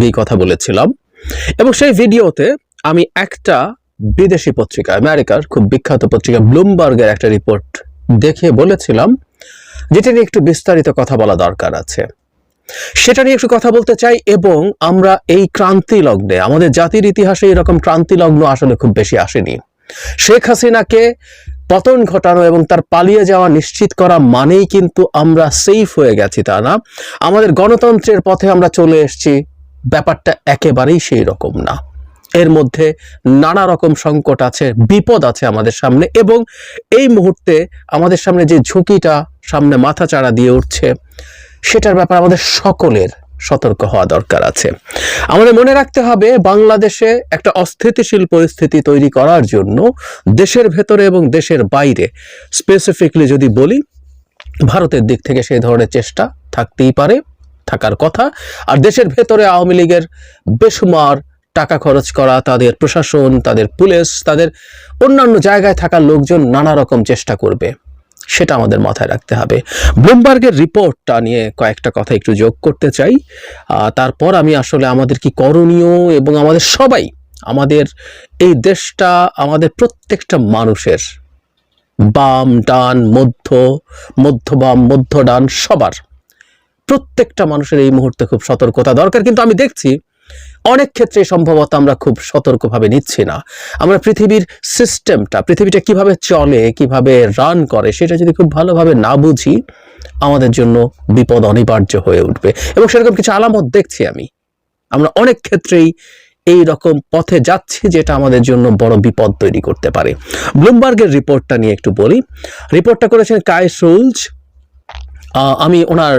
আগেই কথা বলেছিলাম, এবং সেই ভিডিওতে আমি একটা বিদেশি পত্রিকা, আমেরিকার খুব বিখ্যাত পত্রিকা ব্লুমবার্গের একটা রিপোর্ট দেখে বলেছিলাম যেটা নিয়ে একটু বিস্তারিত কথা বলা দরকার আছে, সেটা নিয়ে একটু কথা বলতে চাই। এবং আমরা এই ক্রান্তি লগ্নে, আমাদের জাতির ইতিহাসে এরকম ক্রান্তি লগ্ন আসলে খুব বেশি আসেনি। শেখ হাসিনাকে পতন ঘটানো এবং তার পালিয়ে যাওয়া নিশ্চিত করা মানেই কিন্তু আমরা সেফ হয়ে গেছি তা না, আমাদের গণতন্ত্রের পথে আমরা চলে এসেছি, ব্যাপারটা একেবারেই সেই রকম না। এর মধ্যে নানা রকম সংকট আছে, বিপদ আছে আমাদের সামনে, এবং এই মুহূর্তে আমাদের সামনে যে ঝুঁকিটা সামনে মাথা চাড়া দিয়ে উঠছে, সেটার ব্যাপারে আমাদের সকলের সতর্ক হওয়া দরকার আছে। আমাদের মনে রাখতে হবে, বাংলাদেশে একটা অস্থিতিশীল পরিস্থিতি তৈরি করার জন্য দেশের ভেতরে এবং দেশের বাইরে, স্পেসিফিকলি যদি বলি ভারতের দিক থেকে সেই ধরনের চেষ্টা থাকতেই পারে, থাকার কথা। আর দেশের ভেতরে আওয়ামী লীগের বেসুমার টাকা খরচ করা, তাদের প্রশাসন, তাদের পুলিশ, তাদের অন্যান্য জায়গায় থাকা লোকজন নানা রকম চেষ্টা করবে, সেটা আমাদের মাথায় রাখতে হবে। ব্লুমবার্গের রিপোর্টটা নিয়ে কয়েকটা কথা একটু যোগ করতে চাই, তারপর আমি আসলে আমাদের কি করণীয়, এবং আমাদের সবাই, আমাদের এই দেশটা আমাদের প্রত্যেকটা মানুষের, বাম ডান মধ্য বাম মধ্য ডান সবার, প্রত্যেকটা মানুষের এই মুহূর্তে খুব সতর্কতা দরকার। কিন্তু আমি দেখছি অনেক ক্ষেত্রে সম্ভবত আমরা খুব সতর্কভাবে নিচ্ছি না। আমরা পৃথিবীর সিস্টেমটা, পৃথিবীটা কিভাবে চলে, কিভাবে রান করে, সেটা যদি খুব ভালোভাবে না বুঝি, আমাদের জন্য বিপদ অনিবার্য হয়ে উঠবে। এবং সেরকম কিছু আলামত দেখছি আমি, আমরা অনেক ক্ষেত্রেই এই রকম পথে যাচ্ছি, যেটা আমাদের জন্য বড় বিপদ তৈরি করতে পারে। ব্লুমবার্গের রিপোর্টটা নিয়ে একটু বলি। রিপোর্টটা করেছেন কাইস রুলজ। আমি ওনার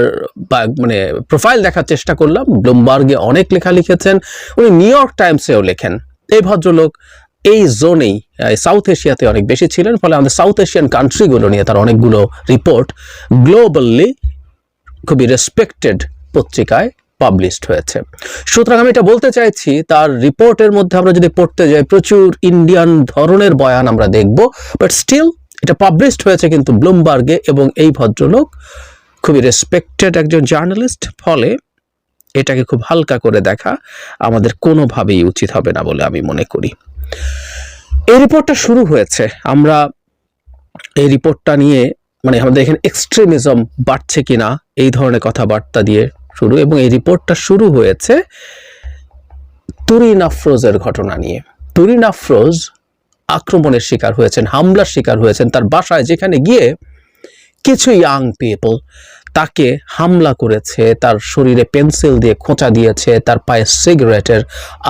মানে প্রোফাইল দেখার চেষ্টা করলাম। ব্লুমবার্গে অনেক লেখা লিখেছেন, উনি নিউ ইয়র্ক টাইমসেও লেখেন। এই ভদ্রলোক এই জোনেই, সাউথ এশিয়াতে অনেক বেশি ছিলেন, ফলে আমাদের সাউথ এশিয়ান কান্ট্রিগুলো নিয়ে তার অনেকগুলো রিপোর্ট গ্লোবালি খুবই রেসপেক্টেড পত্রিকায় পাবলিশড হয়েছে। সুতরাং আমি এটা বলতে চাইছি, তার রিপোর্টের মধ্যে আমরা যদি পড়তে যাই, প্রচুর ইন্ডিয়ান ধরনের বয়ান আমরা দেখব, বাট স্টিল এটা পাবলিশড হয়েছে কিন্তু ব্লুমবার্গে, এবং এই ভদ্রলোক খুবই রেসপেক্টেড একজন জার্নালিস্ট, ফলে এটাকে খুব হালকা করে দেখা আমাদের কোনোভাবেই উচিত হবে না বলে আমি মনে করি। এই রিপোর্টটা শুরু হয়েছে, আমরা এই রিপোর্টটা নিয়ে মানে আমাদের এখানে এক্সট্রিমিজম বাড়ছে কিনা এই ধরনের কথাবার্তা দিয়ে শুরু, এবং এই রিপোর্টটা শুরু হয়েছে তুরিন আফরোজের ঘটনা নিয়ে। তুরিন আফরোজ আক্রমণের শিকার হয়েছেন, হামলার শিকার হয়েছেন তার বাসায়, যেখানে গিয়ে কিছু ইয়াং পিপল তাকে হামলা করেছে, তার শরীরে পেন্সিল দিয়ে খোঁচা দিয়েছে, তার পায়ে সিগারেটের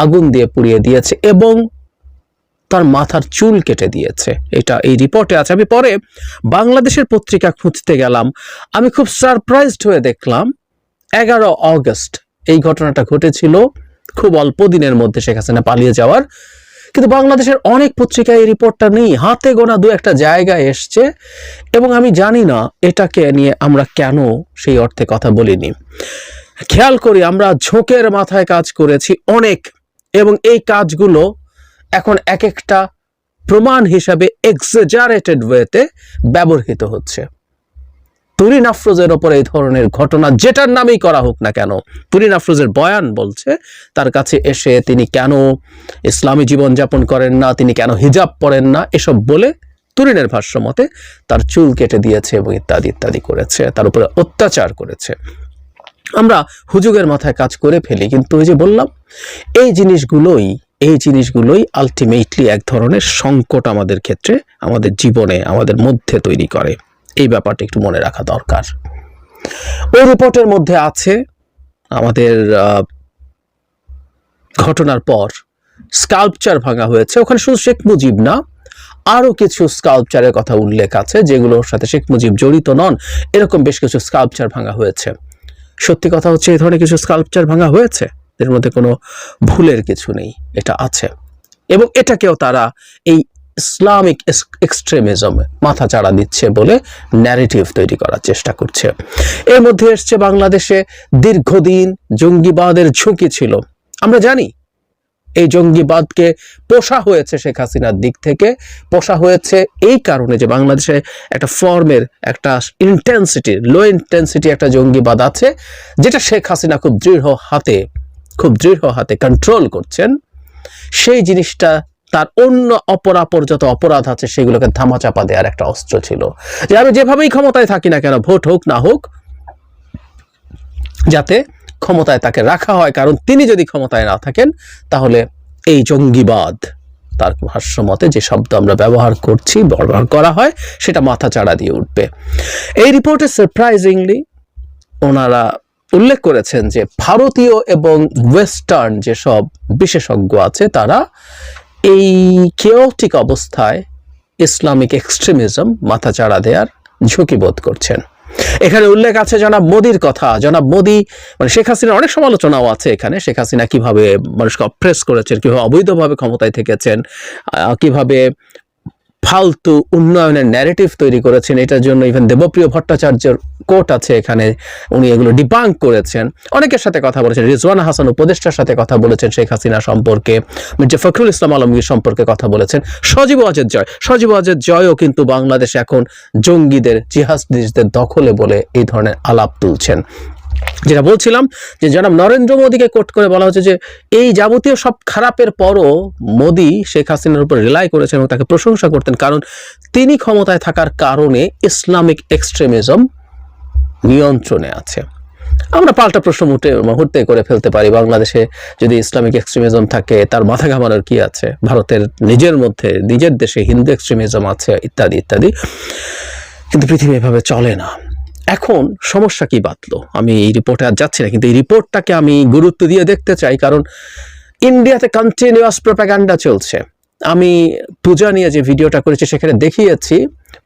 আগুন দিয়ে পুড়িয়ে দিয়েছে, এবং তার মাথার চুল কেটে দিয়েছে। এটা এই রিপোর্টে আছে। আমি পরে বাংলাদেশের পত্রিকা খুঁজতে গেলাম, আমি খুব সারপ্রাইজড হয়ে দেখলাম 11 অগস্ট এই ঘটনাটা ঘটেছিল, খুব অল্প দিনের মধ্যে শেখ হাসিনা পালিয়ে যাওয়ার। কিন্তু বাংলাদেশের অনেক পত্রিকায় এই রিপোর্টটা নেই, হাতে গোনা দু একটা জায়গায় এসছে, এবং আমি জানি না এটাকে নিয়ে আমরা কেন সেই অর্থে কথা বলিনি। খেয়াল করি, আমরা ঝোঁকের মাথায় কাজ করেছি অনেক, এবং এই কাজগুলো এখন এক একটা প্রমাণ হিসাবে এক্সাজারেটেড ওয়েতে ব্যবহৃত হচ্ছে। তুরিন আফরোজের ওপর এই ধরনের ঘটনা যেটার নামেই করা হোক না কেন, তুরিন আফরোজের বয়ান বলছে তার কাছে এসে তিনি কেন ইসলামী জীবনযাপন করেন না, তিনি কেন হিজাব পরেন না, এসব বলে তুরিনের ভাষ্য মতে তার চুল কেটে দিয়েছে এবং ইত্যাদি ইত্যাদি করেছে, তার উপরে অত্যাচার করেছে। আমরা হুজুগের মাথায় কাজ করে ফেলি, কিন্তু ওই যে বললাম, এই জিনিসগুলোই আলটিমেটলি এক ধরনের সংকট আমাদের ক্ষেত্রে, আমাদের জীবনে, আমাদের মধ্যে তৈরি করে। এই ব্যাপারটা একটু মনে রাখা দরকার। ওই রিপোর্টের মধ্যে আছে আমাদের ঘটনার পর স্কাল্পচার ভাঙা হয়েছে, ওখানে শুধু শেখ মুজিব না, আরো কিছু স্কাল্পচারের কথা উল্লেখ আছে যেগুলোর সাথে শেখ মুজিব জড়িত নন, এরকম বেশ কিছু স্কাল্পচার ভাঙা হয়েছে। সত্যি কথা হচ্ছে, এই ধরনের কিছু স্কাল্পচার ভাঙা হয়েছে, এর মধ্যে কোনো ভুলের কিছু নেই, এটা আছে, এবং এটাকেও তারা এই ইসলামিক এক্সট্রিমিজম মাথা চাড়া দিচ্ছে বলে ন্যারেটিভ তৈরি করার চেষ্টা করছে। এর মধ্যে এসছে বাংলাদেশে দীর্ঘদিন জঙ্গিবাদের ঝুঁকি ছিল। আমরা জানি এই জঙ্গিবাদকে পোষা হয়েছে শেখ হাসিনার দিক থেকে, পোষা হয়েছে এই কারণে যে বাংলাদেশে একটা ফর্মের, একটা লো ইন্টেন্সিটি একটা জঙ্গিবাদ আছে, যেটা শেখ হাসিনা খুব দৃঢ় হাতে খুব দৃঢ় হাতে কন্ট্রোল করছেন, সেই জিনিসটা তার অন্য অপরাপর যত অপরাধ আছে সেগুলোকে ধামাচাপা দেওয়ার একটা অস্ত্র ছিল, যে আমি যেভাবেই ক্ষমতায় থাকি না কেন, ভোট হোক না হোক, যাতে ক্ষমতায় তাকে রাখা হয়, কারণ তিনি যদি ক্ষমতায় না থাকেন তাহলে এই জঙ্গিবাদ, তার ভাষ্য মতে যে শব্দ আমরা ব্যবহার করা হয় সেটা মাথা চাড়া দিয়ে উঠবে। এই রিপোর্টে সারপ্রাইজিংলি ওনারা উল্লেখ করেছেন যে ভারতীয় এবং ওয়েস্টার্ন যেসব বিশেষজ্ঞ আছে তারা এই কেওটিক অবস্থায় ইসলামিক এক্সট্রিমিজম মাথা চাড়া দেওয়ার ঝুঁকি বোধ করছেন। এখানে উল্লেখ আছে জনাব মোদির কথা। জনাব মোদি মানে শেখ হাসিনার অনেক সমালোচনাও আছে এখানে। শেখ হাসিনা কিভাবে মানুষকে অপ্রেস করেছেন, কিভাবে অবৈধভাবে ক্ষমতায় থেকেছেন, কিভাবে ফালতু উন্নয়নের ন্যারেটিভ তৈরি করেছেন, এটার জন্য ইভেন দেবপ্রিয় ভট্টাচার্যের কোট আছে এখানে, উনি এগুলো ডিবাঙ্ক করেছেন। অনেকের সাথে কথা বলেছেন, রিজওয়ানা হাসান উপদেষ্টার সাথে কথা বলেছেন শেখ হাসিনা সম্পর্কে, মির্জা ফখরুল ইসলাম আলমগীর সম্পর্কে কথা বলেছেন, সজীব ওয়াজেদ জয়ও কিন্তু বাংলাদেশে এখন জঙ্গিদের, জিহাদিদের দখলে বলে এই ধরনের আলাপ তুলছেন। যেটা বলছিলাম যে জনাব নরেন্দ্র মোদীকে কোট করে বলা হচ্ছে যে এই যাবতীয় সব খারাপের পরও মোদী শেখ হাসিনার উপর রিলাই করেছেন এবং তাকে প্রশংসা করতেন, কারণ তিনি ক্ষমতায় থাকার কারণে ইসলামিক এক্সট্রিমিজম নিয়ন্ত্রণে আছে। আমরা পাল্টা প্রশ্ন মুহূর্তে করে ফেলতে পারি, বাংলাদেশে যদি ইসলামিক এক্সট্রিমিজম থাকে তার মাথা ঘামানোর কি আছে, ভারতের নিজের মধ্যে নিজের দেশে হিন্দু এক্সট্রিমিজম আছে ইত্যাদি ইত্যাদি, কিন্তু পৃথিবী এভাবে চলে না। এখন সমস্যা কি বাতলো, আমি এই রিপোর্টে আর যাচ্ছি না, কিন্তু এই রিপোর্টটাকে আমি গুরুত্ব দিয়ে দেখতে চাই, কারণ ইন্ডিয়াতে কন্টিনিউয়াস প্রোপাগান্ডা চলছে। আমি পূজা নিয়ে যে ভিডিওটা করেছি সেখানে দেখিয়েছি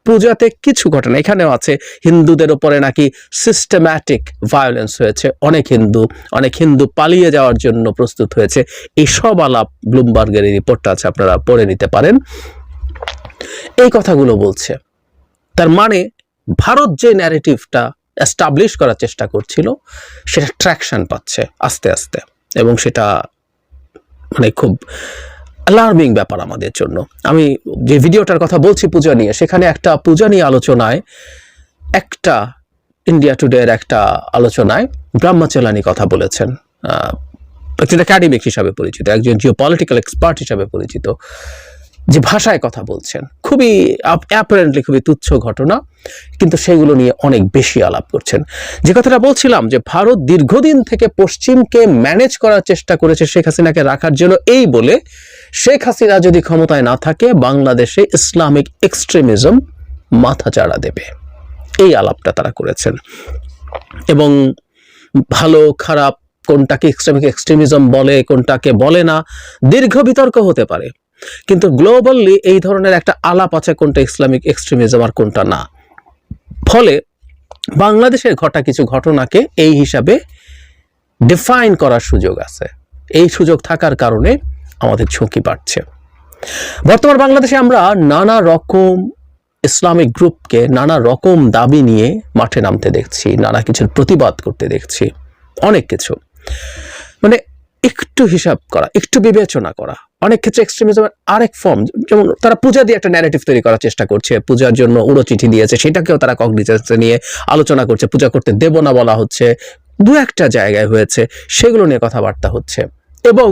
পূজাতে কিছু ঘটনা এখানেও আছে, হিন্দুদের উপরে নাকি সিস্টেম্যাটিক ভায়োলেন্স হয়েছে, অনেক হিন্দু পালিয়ে যাওয়ার জন্য প্রস্তুত হয়েছে। এই সব আলাপ ব্লুমবার্গের এই রিপোর্টটা আছে, আপনারা পড়ে নিতে পারেন। এই কথাগুলো বলছে, তার মানে ভারত যে ন্যারেটিভটা এস্টাবলিশ করার চেষ্টা করছিল সেটা ট্র্যাকশন পাচ্ছে আস্তে আস্তে, এবং সেটা মানে খুব অ্যালার্মিং ব্যাপার আমাদের জন্য। আমি যে ভিডিওটার কথা বলছি পূজা নিয়ে, সেখানে একটা পূজা নিয়ে আলোচনায়, একটা ইন্ডিয়া টুডের একটা আলোচনায় ব্রহ্মচলানি কথা বলেছেন, একজন একাডেমিক হিসাবে পরিচিত, একজন জিওপলিটিক্যাল এক্সপার্ট হিসাবে পরিচিত, যে ভাষায় কথা বলছেন খুবই অ্যাপারেন্টলি খুবই তুচ্ছ ঘটনা, কিন্তু সেগুলো নিয়ে অনেক বেশি আলাপ করছেন। যে কথাটা বলছিলাম যে ভারত দীর্ঘদিন থেকে পশ্চিমকে ম্যানেজ করার চেষ্টা করেছে শেখ হাসিনাকে রাখার জন্য, এই বলে শেখ হাসিনা যদি ক্ষমতায় না থাকে বাংলাদেশে ইসলামিক এক্সট্রিমিজম মাথা চাড়া দেবে, এই আলাপটা তারা করেছেন। এবং ভালো খারাপ কোনটাকে ইসলামিক এক্সট্রিমিজম বলে কোনটাকে বলে না, দীর্ঘ বিতর্ক হতে পারে, কিন্তু গ্লোবালি এই ধরনের একটা আলাপ আছে কোনটা ইসলামিক এক্সট্রিমিজম আর কোনটা না। ফলে বাংলাদেশের ঘটা কিছু ঘটনাকে এই হিসাবে ডিফাইন করার সুযোগ আছে। এই সুযোগ থাকার কারণে আমাদের ঝুঁকি বাড়ছে। বর্তমান বাংলাদেশে আমরা নানা রকম ইসলামিক গ্রুপকে নানা রকম দাবি নিয়ে মাঠে নামতে দেখছি, নানা কিছুর প্রতিবাদ করতে দেখছি, অনেক কিছু, মানে একটু হিসাব করা, একটু বিবেচনা করা। অনেক ক্ষেত্রে এক্সট্রিমিজমের আরেক ফর্ম, যেমন তারা পূজা দিয়ে একটা ন্যারেটিভ তৈরি করার চেষ্টা করছে, পূজার জন্য উড়ো চিঠি দিয়েছে, সেটাকেও তারা কগনিজেন্সে নিয়ে আলোচনা করছে, পূজা করতে দেব না বলা হচ্ছে, দু একটা জায়গায় হয়েছে, সেগুলো নিয়ে কথাবার্তা হচ্ছে। এবং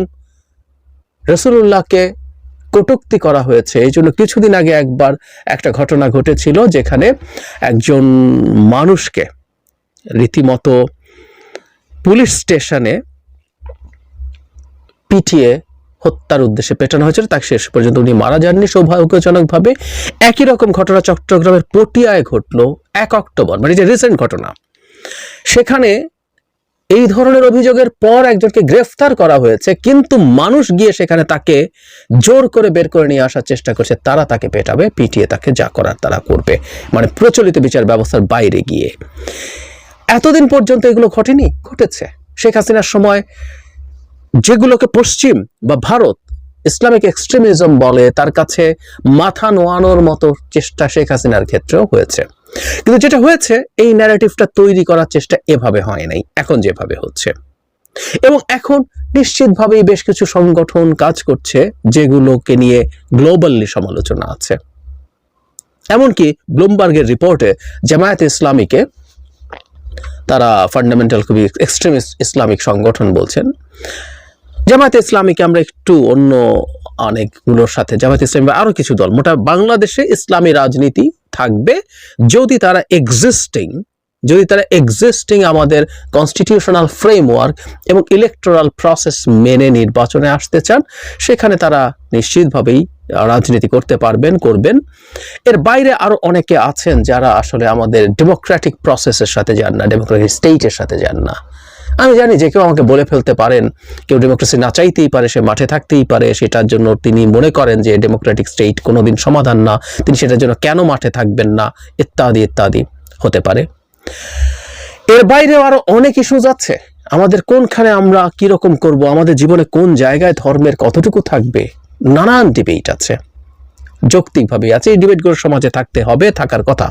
রাসূলুল্লাহকে কটূক্তি করা হয়েছে, এই জন্য কিছুদিন আগে একবার একটা ঘটনা ঘটেছিল যেখানে একজন মানুষকে রীতিমতো পুলিশ স্টেশনে পিটিয়ে হত্যার উদ্দেশ্যে পেটানো হয়েছিল, তাকে শেষ পর্যন্ত উনি মারা যাননি সৌভাগ্যজনকভাবে। একই রকম ঘটনা চট্টগ্রামের পটিয়ায় ঘটলো 1 অক্টোবর, মানে যে রিসেন্ট ঘটনা। সেখানে এই ধরনের অভিযোগের পর একজনকে গ্রেফতার করা হয়েছে, কিন্তু মানুষ গিয়ে সেখানে তাকে জোর করে বের করে নিয়ে আসার চেষ্টা করছে, তারা তাকে পেটাবে, পিটিয়ে তাকে যা করার তারা করবে, মানে প্রচলিত বিচার ব্যবস্থার বাইরে গিয়ে। এতদিন পর্যন্ত এগুলো ঘটেনি, ঘটেছে শেখ হাসিনার সময়। যেগুলোকে পশ্চিম বা ভারত ইসলামিক এক্সট্রিমিজম বলে, তার কাছে মাথা নোয়ানোর মতো চেষ্টা শেখ হাসিনার ক্ষেত্রেও হয়েছে। কিন্তু যেটা হয়েছে, এই ন্যারেটিভটা তৈরি করার চেষ্টা এভাবে হয় নাই, এখন যেভাবে হচ্ছে। এবং এখন নিশ্চিতভাবেই বেশ কিছু সংগঠন কাজ করছে যেগুলোকে নিয়ে গ্লোবালি সমালোচনা আছে। এমনকি ব্লুমবার্গের রিপোর্টে জামায়াতে ইসলামীকে তারা ফান্ডামেন্টাল খুবই এক্সট্রিমিস্ট ইসলামিক সংগঠন বলছেন। জামায়াতে ইসলামীকে আমরা একটু অন্য অনেকগুলোর সাথে, জামায়াতে ইসলামী বা আরো কিছু দল, মোটা বাংলাদেশে ইসলামী রাজনীতি থাকবে যদি তারা এক্সিস্টিং আমাদের কনস্টিটিউশনাল ফ্রেমওয়ার্ক এবং ইলেকটোরাল প্রসেস মেনে নির্বাচনে আসতে চান, সেখানে তারা নিশ্চিতভাবেই রাজনীতি করতে করবেন। এর বাইরে আরো অনেকে আছেন যারা আসলে আমাদের ডেমোক্রেটিক প্রসেসের সাথে যান না, ডেমোক্রেটিক স্টেটের সাথে যান না। আমি জানি যে কেউ আমাকে বলে ফেলতে পারেন, কেউ ডেমোক্রেসি না চাইতেই পারে, সে মাঠে থাকতেই পারে, সেটার জন্য তিনি মনে করেন যে ডেমোক্রেটিক স্টেট কোনোদিন সমাধান না, তিনি সেটার জন্য কেন মাঠে থাকবেন না, ইত্যাদি ইত্যাদি হতে পারে। এর বাইরেও আরো অনেক ইস্যুজ আছে। আমাদের কোনখানে আমরা কিরকম করব, আমাদের জীবনে কোন জায়গায় ধর্মের কতটুকু থাকবে, নানান ডিবেট আছে, যৌক্তিকভাবেই আছে। এই ডিবেটগুলো সমাজে থাকতে হবে, থাকার কথা।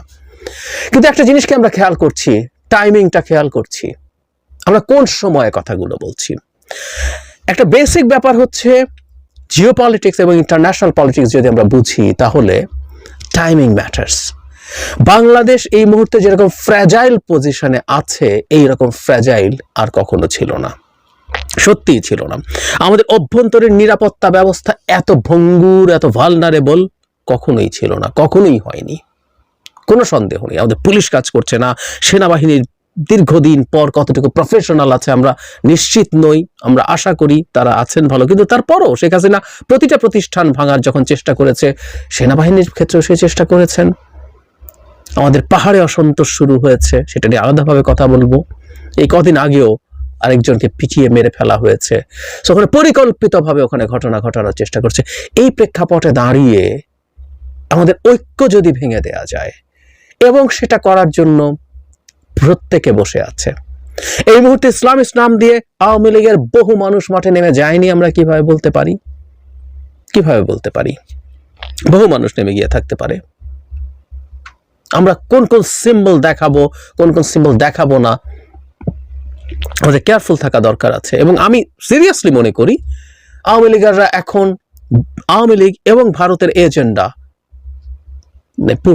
কিন্তু একটা জিনিসকে আমরা খেয়াল করছি, টাইমিংটা খেয়াল করছি, আমরা কোন সময়ে কথাগুলো বলছি। একটা বেসিক ব্যাপার হচ্ছে জিওপলিটিক্স এবং ইন্টারন্যাশনাল পলিটিক্স যদি আমরা বুঝি, তাহলে টাইমিং ম্যাটার্স। বাংলাদেশ এই মুহূর্তে যেরকম ফ্র্যাজাইল পজিশনে আছে, এইরকম ফ্র্যাজাইল আর কখনো ছিল না, সত্যিই ছিল না। আমাদের অভ্যন্তরীণ নিরাপত্তা ব্যবস্থা এত ভঙ্গুর, এত ভালনারেবল কখনোই ছিল না, কখনোই হয়নি, কোনো সন্দেহ নেই। আমাদের পুলিশ কাজ করছে না, সেনাবাহিনীর দীর্ঘদিন পর কতটুকু প্রফেশনাল আছে আমরা নিশ্চিত নই, আমরা আশা করি তারা আছেন ভালো। কিন্তু তারপরও শেখ হাসিনা প্রতিটা প্রতিষ্ঠান ভাঙার যখন চেষ্টা করেছে, সেনাবাহিনীর ক্ষেত্রেও সে চেষ্টা করেছেন। আমাদের পাহাড়ে অসন্তোষ শুরু হয়েছে, সেটা নিয়ে আলাদাভাবে কথা বলবো। এই কদিন আগেও আরেকজনকে পিটিয়ে মেরে ফেলা হয়েছে, ওখানে পরিকল্পিতভাবে ওখানে ঘটনা ঘটানোর চেষ্টা করছে। এই প্রেক্ষাপটে দাঁড়িয়ে আমাদের ঐক্য যদি ভেঙে দেয়া যায়, এবং সেটা করার জন্য প্রত্যেকে বসে আছে। এই মুহূর্তে ইসলাম দিয়ে আওয়ামী লীগের বহু মানুষ মাঠে নেমে যায়নি, আমরা কিভাবে বলতে পারি? বহু মানুষ নেমে গিয়ে থাকতে পারে। আমরা কোন কোন সিম্বল দেখাবো, কোন কোন সিম্বল দেখাবো না, আমাদের কেয়ারফুল থাকা দরকার আছে। এবং আমি সিরিয়াসলি মনে করি আওয়ামী লীগাররা এখন আওয়ামী লীগ এবং ভারতের এজেন্ডা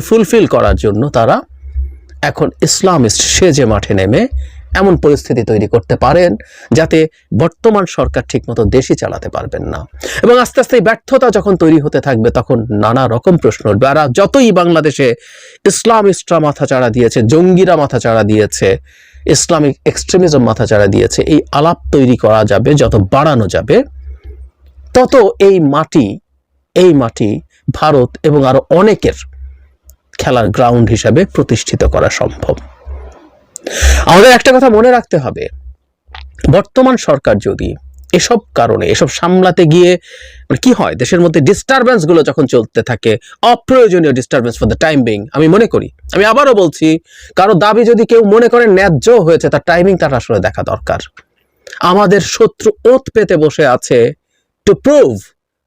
ফুলফিল করার জন্য তারা এখন ইসলামিস্ট সেজে মাঠে নেমে এমন পরিস্থিতি তৈরি করতে পারেন যাতে বর্তমান সরকার ঠিকমতো দেশই চালাতে পারবেন না। এবং আস্তে আস্তে ব্যর্থতা যখন তৈরি হতে থাকবে, তখন নানা রকম প্রশ্ন উঠবে। আর যতই বাংলাদেশে ইসলামিস্টরা মাথাচাড়া দিয়েছে, জঙ্গিরা মাথাচাড়া দিয়েছে, ইসলামিক এক্সট্রিমিজম মাথাচাড়া দিয়েছে, এই আলাপ তৈরি করা যাবে, যত বাড়ানো যাবে, তত এই মাটি ভারত এবং আরো অনেকের খেলার গ্রাউন্ড হিসাবে প্রতিষ্ঠিত করা সম্ভব। আমাদের একটা কথা মনে রাখতে হবে, বর্তমান সরকার যদি এসব কারণে এসব সামলাতে গিয়ে কি হয়, দেশের মধ্যে ডিস্টারবেন্স গুলো যখন চলতে থাকে, অপ্রয়োজনীয় disturbance for the time being, আমি মনে করি, আমি আবারও বলছি, কারো দাবি যদি কেউ মনে করে ন্যায্য হয়েছে, তার টাইমিং তার আসলে দেখা দরকার। আমাদের শত্রু ওত পেতে বসে আছে টু প্রুভ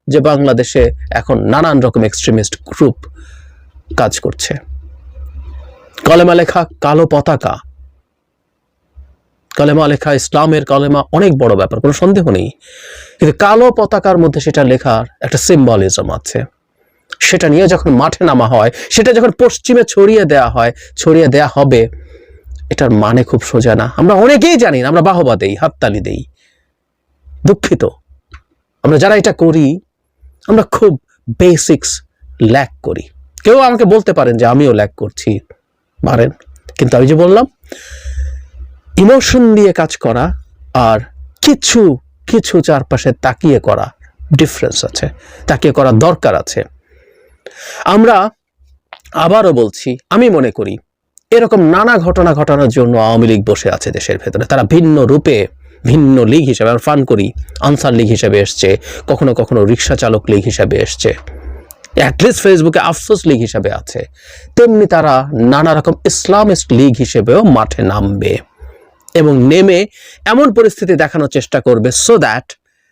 যে বাংলাদেশে এখন নানান রকম এক্সট্রিমিস্ট গ্রুপ কাজ করছে। কলেমা লেখা কালো পতাকা, কলেমা লেখা ইসলামের কলেমা অনেক বড় ব্যাপার, কোনো সন্দেহ নেই। কিন্তু কালো পতাকার মধ্যে সেটা লেখার একটা সিম্বলিজম আছে। সেটা নিয়ে যখন মাঠে নামা হয়, সেটা যখন পশ্চিমে ছড়িয়ে দেয়া হবে, এটার মানে খুব সোজা না। আমরা অনেকেই জানি না, আমরা বাহবা দেই, হাততালি দেই। দুঃখিত, আমরা যারা এটা করি, আমরা খুব বেসিক্স ল্যাক করি। কেউ আমাকে বলতে পারেন যে আমিও ল্যাক করছি, পারেন, কিন্তু আমি যে বললাম, ইমোশন দিয়ে কাজ করা আর কিছু কিছু চারপাশে তাকিয়ে করা ডিফারেন্স আছে, তাকিয়ে করা দরকার আছে। আমরা আবারও বলছি, আমি মনে করি এরকম নানা ঘটনা ঘটানোর জন্য আওয়ামী লীগ বসে আছে দেশের ভেতরে। তারা ভিন্ন রূপে, ভিন্ন লীগ হিসেবে, আমরা ফান করি, আনসার লীগ হিসেবে এসছে, কখনো কখনো রিক্সা চালক লীগ হিসেবে এসছে, অ্যাটলিস্ট ফেসবুকে আফসোস লীগ হিসেবে আছে। তেমনি তারা নানা রকম ইসলামিস্ট লীগ হিসেবেও মাঠে নামবে এবং নেমে এমন পরিস্থিতি দেখানোর চেষ্টা করবে সো দ্যাট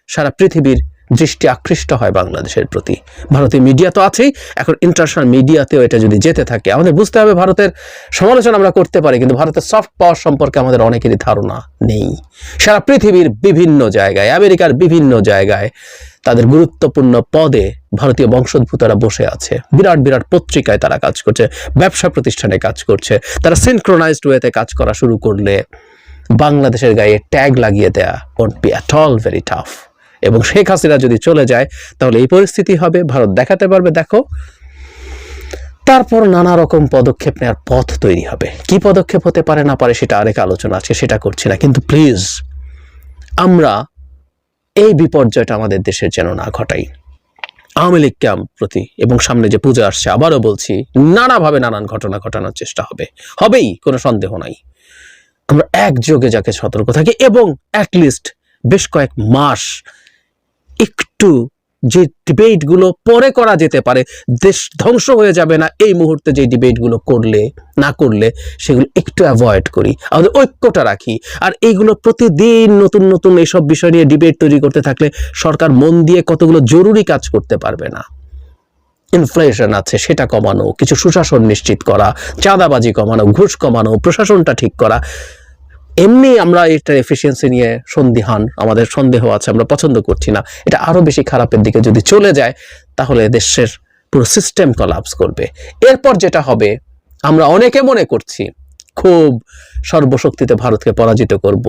সারা পৃথিবীর দৃষ্টি আকৃষ্ট হয় বাংলাদেশের প্রতি। ভারতীয় মিডিয়া তো আছেই, এখন ইন্টারন্যাশনাল মিডিয়াতেও এটা যদি যেতে থাকে, আমাদের বুঝতে হবে ভারতের সমালোচনা আমরা করতে পারি, কিন্তু ভারতের সফট পাওয়ার সম্পর্কে আমাদের অনেকেরই ধারণা নেই। সারা পৃথিবীর বিভিন্ন জায়গায়, আমেরিকার বিভিন্ন জায়গায় তাদের গুরুত্বপূর্ণ পদে ভারতীয় বংশোদ্ভূতরা বসে আছে। বিরাট বিরাট পত্রিকায় তারা কাজ করছে, ব্যবসা প্রতিষ্ঠানে কাজ করছে। তারা সিনক্রোনাইজড ওয়েতে কাজ করা শুরু করলে বাংলাদেশের গায়ে ট্যাগ লাগিয়ে দেয়া won't be at all very tough। এবং শেখ হাসিনা যদি চলে যায় তাহলে এই পরিস্থিতি হবে, ভারত দেখাতে পারবে দেখো। তারপর নানা রকম পদক্ষেপ নেওয়ার পথ তৈরি হবে। কি পদক্ষেপ হতে পারে না পারে সেটা আরেক আলোচনা আছে, সেটা করছি না। কিন্তু প্লিজ আমরা এই বিপর্যয়টা আমাদের দেশের যেন না ঘটাই। আওয়ামী লীগকে প্রতি এবং সামনে যে পূজা আসছে, আবারও বলছি, নানাভাবে নানান ঘটনা ঘটানোর চেষ্টা হবেই, কোনো সন্দেহ নাই। আমরা একযোগে যাকে সতর্ক থাকি এবং অ্যাটলিস্ট বেশ কয়েক মাস একটু যে ডিবেটগুলো পরে করা যেতে পারে, দেশ ধ্বংস হয়ে যাবে না এই মুহূর্তে যে ডিবেটগুলো না করলে সেগুলো একটু অ্যাভয়েড করি, আমাদের ঐক্যটা রাখি। আর এইগুলো প্রতিদিন নতুন নতুন এইসব বিষয় নিয়ে ডিবেট তৈরি করতে থাকলে সরকার মন দিয়ে কতগুলো জরুরি কাজ করতে পারবে না। ইনফ্লেশন আছে সেটা কমানো, কিছু সুশাসন নিশ্চিত করা, চাঁদাবাজি কমানো, ঘুষ কমানো, প্রশাসনটা ঠিক করা। এমনি আমরা এটার এফিসিয়েন্সি নিয়ে সন্দিহান, আমাদের সন্দেহ আছে, আমরা পছন্দ করছি না। এটা আরো বেশি খারাপের দিকে যদি চলে যায় তাহলে দেশের পুরো সিস্টেম কলাপস করবে। এরপর যেটা হবে, আমরা অনেকে মনে করছি খুব সর্বশক্তিতে ভারতকে পরাজিত করব।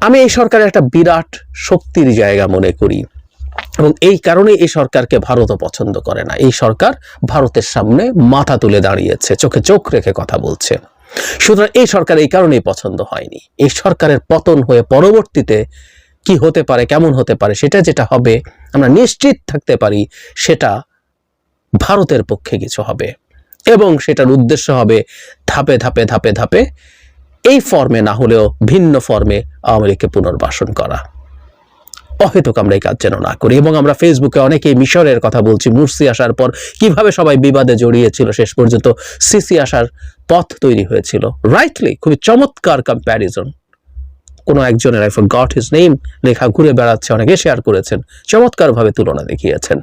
আমি এই সরকারের একটা বিরাট শক্তির জায়গা মনে করি এবং এই কারণে এই সরকারকে ভারতও পছন্দ করে না। এই সরকার ভারতের সামনে মাথা তুলে দাঁড়িয়েছে, চোখে চোখ রেখে কথা বলছে। সুতরাং এই সরকার এই কারণেই পছন্দ হয়নি। এই সরকারের পতন হয়ে পরবর্তীতে কি হতে পারে, কেমন হতে পারে, সেটা যেটা হবে আমরা নিশ্চিত থাকতে পারি সেটা ভারতের পক্ষে কিছু হবে এবং সেটার উদ্দেশ্য হবে ধাপে ধাপে ধাপে ধাপে এই ফর্মে না হলেও ভিন্ন ফর্মে আওয়ামী লীগকে পুনর্বাসন করা। অহেতুক আমরা এই কাজ যেন না করি। এবং আমরা ফেসবুকে অনেকেই মিশরের কথা বলছি, মুরসি আসার পর কিভাবে সবাই বিবাদে জড়িয়েছিল, শেষ পর্যন্ত সিসি আসার পথ তৈরি হয়েছিল। রাইটলি খুবই চমৎকার কম্প্যারিজন, কোনো একজনের, আই ফরগট হিজ নেম, লেখা ঘুরে বেড়াচ্ছে, অনেকে শেয়ার করেছেন, চমৎকারভাবে তুলনা দেখিয়েছেন।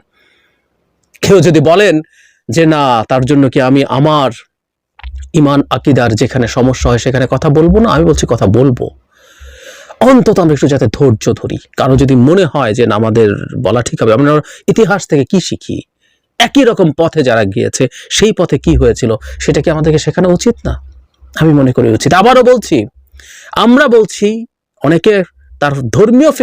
কেউ যদি বলেন যে না, তার জন্য কি আমি আমার ইমান আকিদার যেখানে সমস্যা হয় সেখানে কথা বলবো না, আমি বলছি কথা বলবো। অন্তত আমরা একটু যাতে ধৈর্য ধরি। কারো যদি মনে হয় যে না আমাদের বলা ঠিক হবে, আমরা ইতিহাস থেকে কি শিখি, একই রকম পথে যারা গিয়েছে সেই পথে কি হয়েছিল সেটা কি আমাদেরকে শেখানো উচিত না? আমি মনে করি উচিত। আবারও বলছি, আমরা বলছি অনেকে তার ধর্মীয়